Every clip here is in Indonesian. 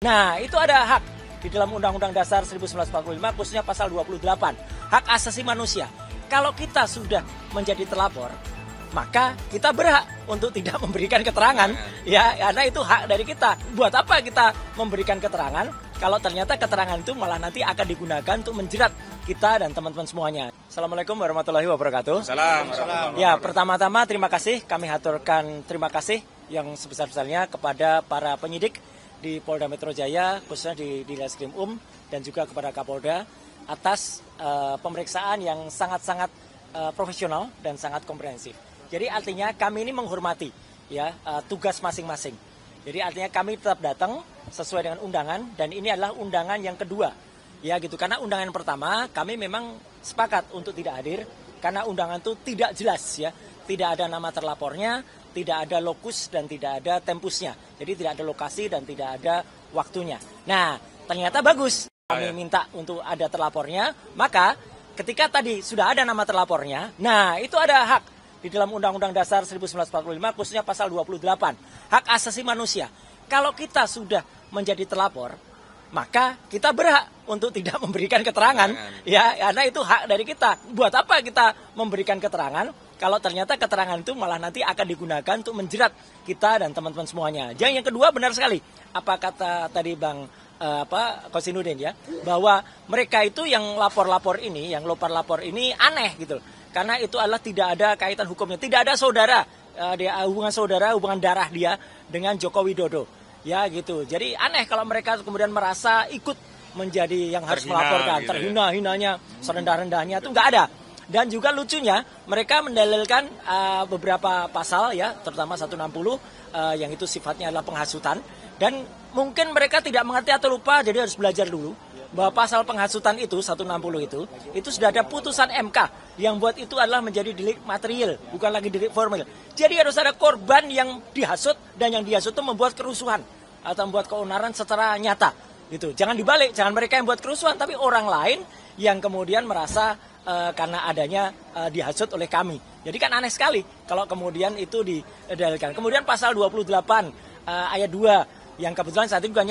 Nah, itu ada hak di dalam Undang-Undang Dasar 1945, khususnya pasal 28, hak asasi manusia. Kalau kita sudah menjadi terlapor, maka kita berhak untuk tidak memberikan keterangan, ya, karena itu hak dari kita. Buat apa kita memberikan keterangan kalau ternyata keterangan itu malah nanti akan digunakan untuk menjerat kita dan teman-teman semuanya. Assalamualaikum warahmatullahi wabarakatuh. Salam. Ya, pertama-tama terima kasih, kami haturkan terima kasih yang sebesar-besarnya kepada para penyidik di Polda Metro Jaya, khususnya di Reskrim dan juga kepada Kapolda atas pemeriksaan yang sangat-sangat profesional dan sangat komprehensif. Jadi artinya kami ini menghormati ya tugas masing-masing. Jadi artinya kami tetap datang sesuai dengan undangan dan ini adalah undangan yang kedua. Ya gitu, karena undangan pertama kami memang sepakat untuk tidak hadir karena undangan itu tidak jelas ya. Tidak ada nama terlapornya, tidak ada lokus dan tidak ada tempusnya. Jadi tidak ada lokasi dan tidak ada waktunya. Nah, ternyata bagus. Kami minta untuk ada terlapornya, maka ketika tadi sudah ada nama terlapornya, nah itu ada hak di dalam Undang-Undang Dasar 1945, khususnya pasal 28, hak asasi manusia. Kalau kita sudah menjadi terlapor, maka kita berhak untuk tidak memberikan keterangan, ya, karena itu hak dari kita. Buat apa kita memberikan keterangan kalau ternyata keterangan itu malah nanti akan digunakan untuk menjerat kita dan teman-teman semuanya. Yang kedua, benar sekali apa kata tadi Bang Kosinudin ya, bahwa mereka itu yang lapor-lapor ini, yang lopar-lapor ini aneh gitu. Karena itu adalah tidak ada kaitan hukumnya, tidak ada saudara, hubungan saudara, hubungan darah dia dengan Joko Widodo. Ya gitu. Jadi aneh kalau mereka kemudian merasa ikut menjadi yang harus melaporkan, gitu terhina-hinanya, serendah-rendahnya itu nggak ada. Dan juga lucunya mereka mendalilkan beberapa pasal ya, terutama 160 yang itu sifatnya adalah penghasutan. Dan mungkin mereka tidak mengerti atau lupa, jadi harus belajar dulu bahwa pasal penghasutan itu 160 itu sudah ada putusan MK yang buat itu adalah menjadi delik material, bukan lagi delik formal. Jadi harus ada korban yang dihasut dan yang dihasut itu membuat kerusuhan atau membuat keonaran secara nyata. Gitu. Jangan dibalik, jangan mereka yang buat kerusuhan, tapi orang lain yang kemudian merasa karena adanya dihasut oleh kami. Jadi kan aneh sekali kalau kemudian itu didalilkan. Kemudian pasal 28 ayat 2 yang kebetulan saat ini juga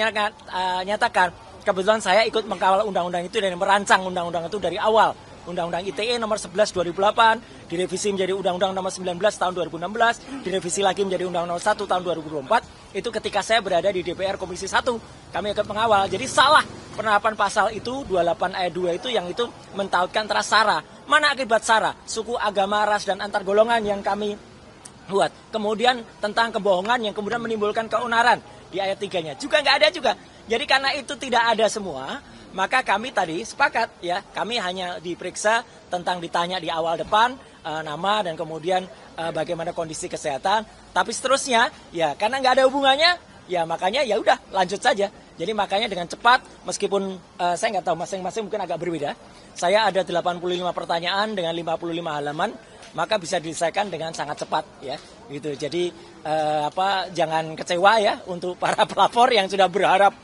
nyatakan kebetulan saya ikut mengkawal undang-undang itu dan merancang undang-undang itu dari awal. Undang-undang ITE nomor 11 2008 direvisi menjadi Undang-Undang nomor 19 tahun 2016, direvisi lagi menjadi Undang-Undang nomor 1 tahun 2024. Itu ketika saya berada di DPR Komisi 1, kami ikut mengawal. Jadi salah penerapan pasal itu 28 ayat 2 itu yang itu mentautkan antara SARA. Mana akibat SARA? Suku, agama, ras dan antar golongan yang kami buat. Kemudian tentang kebohongan yang kemudian menimbulkan keonaran di ayat 3-nya. Juga nggak ada juga. Jadi karena itu tidak ada semua, maka kami tadi sepakat ya, kami hanya diperiksa tentang ditanya di awal depan nama dan kemudian bagaimana kondisi kesehatan. Tapi seterusnya ya karena nggak ada hubungannya, ya makanya ya udah lanjut saja. Jadi makanya dengan cepat, meskipun saya nggak tahu masing-masing mungkin agak berbeda. Saya ada 85 pertanyaan dengan 55 halaman, maka bisa diselesaikan dengan sangat cepat ya. Gitu. Jadi jangan kecewa ya untuk para pelapor yang sudah berharap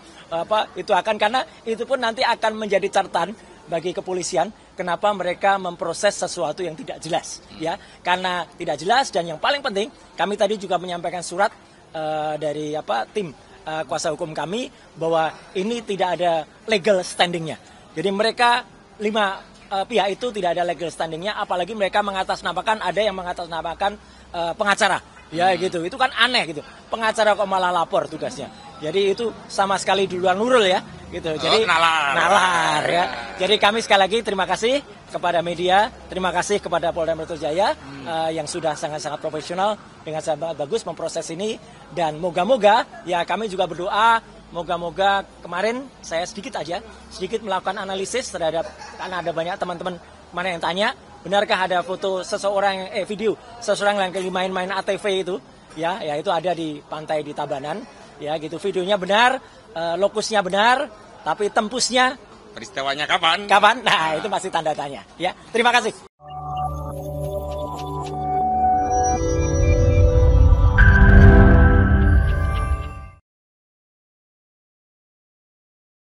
itu akan, karena itu pun nanti akan menjadi catatan bagi kepolisian kenapa mereka memproses sesuatu yang tidak jelas ya, karena tidak jelas. Dan yang paling penting kami tadi juga menyampaikan surat dari tim kuasa hukum kami bahwa ini tidak ada legal standingnya. Jadi mereka 5 pihak itu tidak ada legal standingnya, apalagi mereka mengatasnamakan, ada yang mengatasnamakan pengacara ya gitu. Itu kan aneh gitu, pengacara kok malah lapor tugasnya. Jadi itu sama sekali di luar nurul ya gitu. Jadi nalar ya. Jadi kami sekali lagi terima kasih kepada media, terima kasih kepada Polda Metro Jaya yang sudah sangat-sangat profesional dengan sangat bagus memproses ini. Dan moga-moga ya kami juga berdoa, moga-moga kemarin saya sedikit melakukan analisis terhadap, karena ada banyak teman-teman mana yang tanya, benarkah ada foto seseorang video seseorang yang main ATV itu ya itu ada di pantai di Tabanan. Ya gitu, videonya benar, lokusnya benar, tapi tempusnya, peristiwanya kapan? Nah itu masih tanda tanya. Ya, terima kasih.